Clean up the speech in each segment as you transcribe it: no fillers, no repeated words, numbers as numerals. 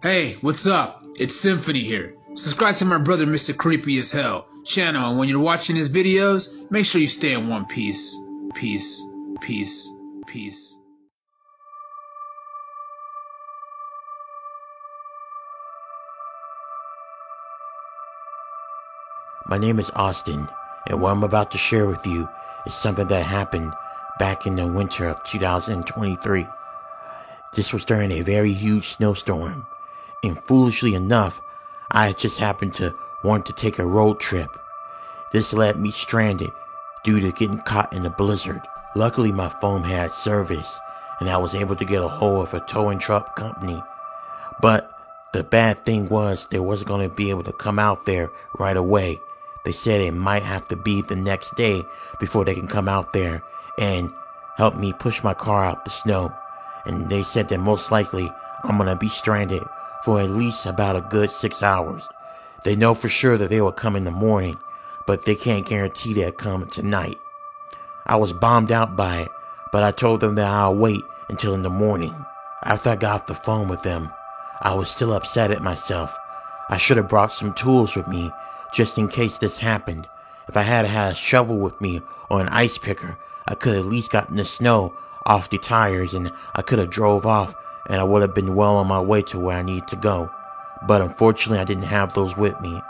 Hey, what's up? It's Symphony here. Subscribe to my brother Mr. Creepy as Hell channel, and when you're watching his videos, make sure you stay in one piece. Peace, peace, peace. My name is Austin, and what I'm about to share with you is something that happened back in the winter of 2023. This was during a very huge snowstorm, and foolishly enough, I had just happened to want to take a road trip. This led me stranded due to getting caught in a blizzard. Luckily, my phone had service, and I was able to get a hold of a towing truck company. But the bad thing was they wasn't going to be able to come out there right away. They said it might have to be the next day before they can come out there and help me push my car out the snow. And they said that most likely I'm going to be stranded for at least about a good 6 hours. They know for sure that they will come in the morning, but they can't guarantee they'll come tonight. I was bummed out by it, but I told them that I'll wait until in the morning. After I got off the phone with them, I was still upset at myself. I should have brought some tools with me just in case this happened. If I had a shovel with me or an ice picker, I could have at least gotten the snow off the tires and I could have drove off and I would have been well on my way to where I needed to go. But unfortunately, I didn't have those with me.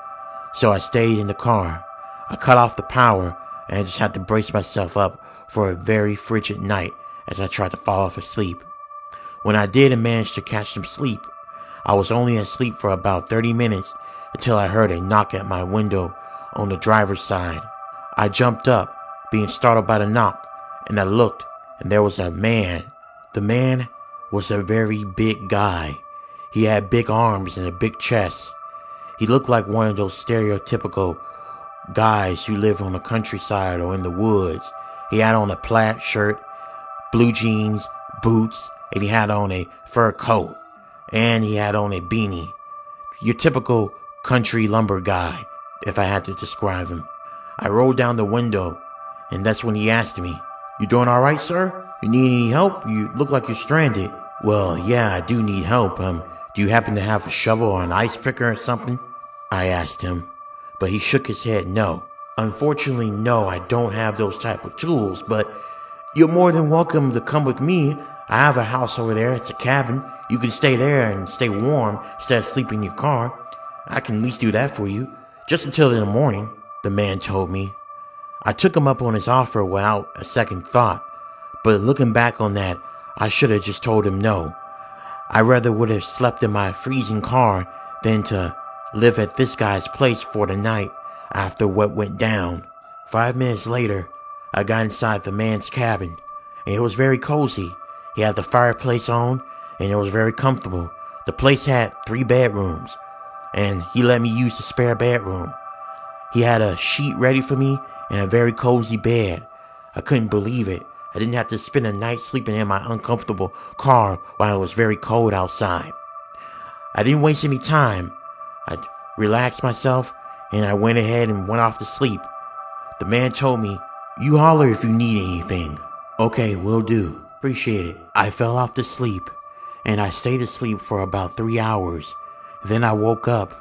So I stayed in the car. I cut off the power and I just had to brace myself up for a very frigid night as I tried to fall off asleep. When I did and managed to catch some sleep, I was only asleep for about 30 minutes until I heard a knock at my window on the driver's side. I jumped up, being startled by the knock, and I looked, and there was a man. The man was a very big guy. He had big arms and a big chest. He looked like one of those stereotypical guys who live on the countryside or in the woods. He had on a plaid shirt, blue jeans, boots, and he had on a fur coat. And he had on a beanie. Your typical country lumber guy, if I had to describe him. I rolled down the window, and that's when he asked me, "You doing alright, sir? You need any help? You look like you're stranded." "Well, yeah, I do need help. Do you happen to have a shovel or an ice picker or something?" I asked him, but he shook his head no. "Unfortunately, no, I don't have those type of tools, but you're more than welcome to come with me. I have a house over there. It's a cabin. You can stay there and stay warm instead of sleeping in your car. I can at least do that for you, just until in the morning," the man told me. I took him up on his offer without a second thought, but looking back on that, I should have just told him no. I rather would have slept in my freezing car than to live at this guy's place for the night after what went down. 5 minutes later, I got inside the man's cabin, and it was very cozy. He had the fireplace on, and it was very comfortable. The place had 3 bedrooms, and he let me use the spare bedroom. He had a sheet ready for me and a very cozy bed. I couldn't believe it. I didn't have to spend a night sleeping in my uncomfortable car while it was very cold outside. I didn't waste any time. I relaxed myself, and I went ahead and went off to sleep. The man told me, "You holler if you need anything." "Okay, will do. Appreciate it." I fell off to sleep, and I stayed asleep for about 3 hours. Then I woke up.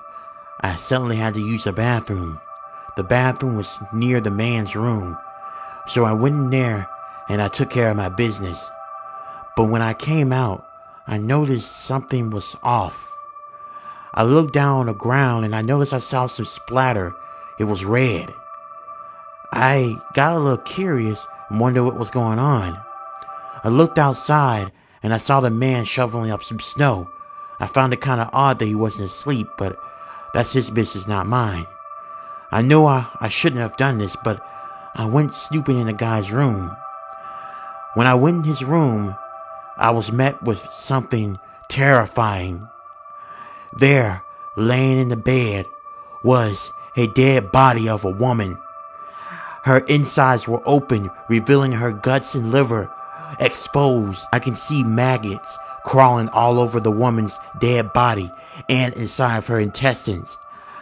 I suddenly had to use the bathroom. The bathroom was near the man's room, so I went in there and I took care of my business. But when I came out, I noticed something was off. I looked down on the ground and I noticed I saw some splatter. It was red. I got a little curious and wondered what was going on. I looked outside and I saw the man shoveling up some snow. I found it kind of odd that he wasn't asleep, but that's his business, not mine. I know I shouldn't have done this, but I went snooping in the guy's room. When I went in his room, I was met with something terrifying. There, laying in the bed, was a dead body of a woman. Her insides were open, revealing her guts and liver exposed. I can see maggots crawling all over the woman's dead body and inside of her intestines.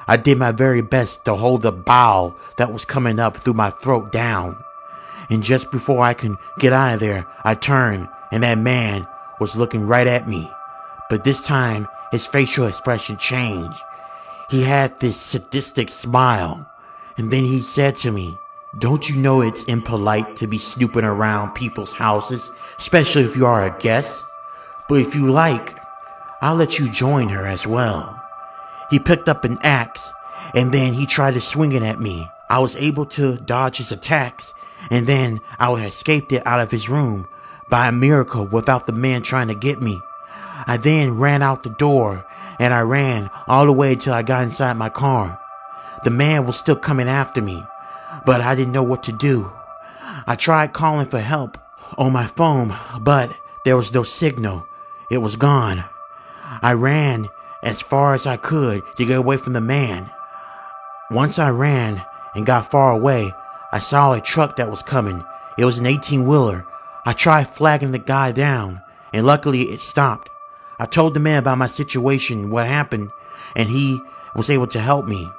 I did my very best to hold the bowel that was coming up through my throat down. And just before I could get out of there, I turned and that man was looking right at me. But this time, his facial expression changed. He had this sadistic smile, and then he said to me, "Don't you know it's impolite to be snooping around people's houses, especially if you are a guest? But if you like, I'll let you join her as well." He picked up an axe, and then he tried to swing it at me. I was able to dodge his attacks, and then I escaped it out of his room by a miracle without the man trying to get me. I then ran out the door, and I ran all the way till I got inside my car. The man was still coming after me, but I didn't know what to do. I tried calling for help on my phone, but there was no signal. It was gone. I ran as far as I could to get away from the man. Once I ran and got far away, I saw a truck that was coming. It was an 18-wheeler. I tried flagging the guy down, and luckily it stopped. I told the man about my situation, what happened, and he was able to help me.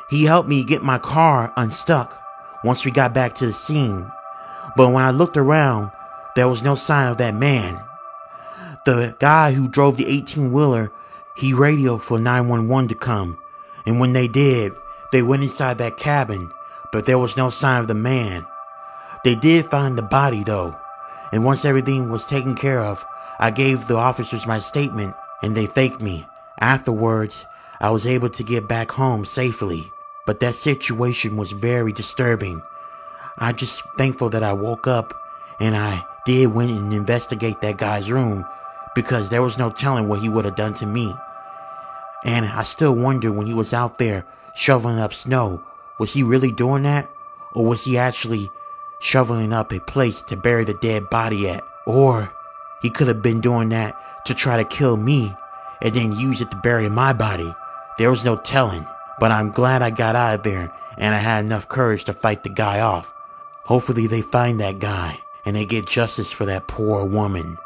He helped me get my car unstuck once we got back to the scene. But when I looked around, there was no sign of that man. The guy who drove the 18-wheeler, he radioed for 911 to come. And when they did, they went inside that cabin, but there was no sign of the man. They did find the body though. And once everything was taken care of, I gave the officers my statement and they thanked me. Afterwards, I was able to get back home safely. But that situation was very disturbing. I'm just thankful that I woke up and I did went and investigate that guy's room, because there was no telling what he would have done to me. And I still wonder, when he was out there shoveling up snow, was he really doing that? Or was he actually shoveling up a place to bury the dead body at? Or he could have been doing that to try to kill me and then use it to bury my body. There was no telling. But I'm glad I got out of there and I had enough courage to fight the guy off. Hopefully they find that guy and they get justice for that poor woman.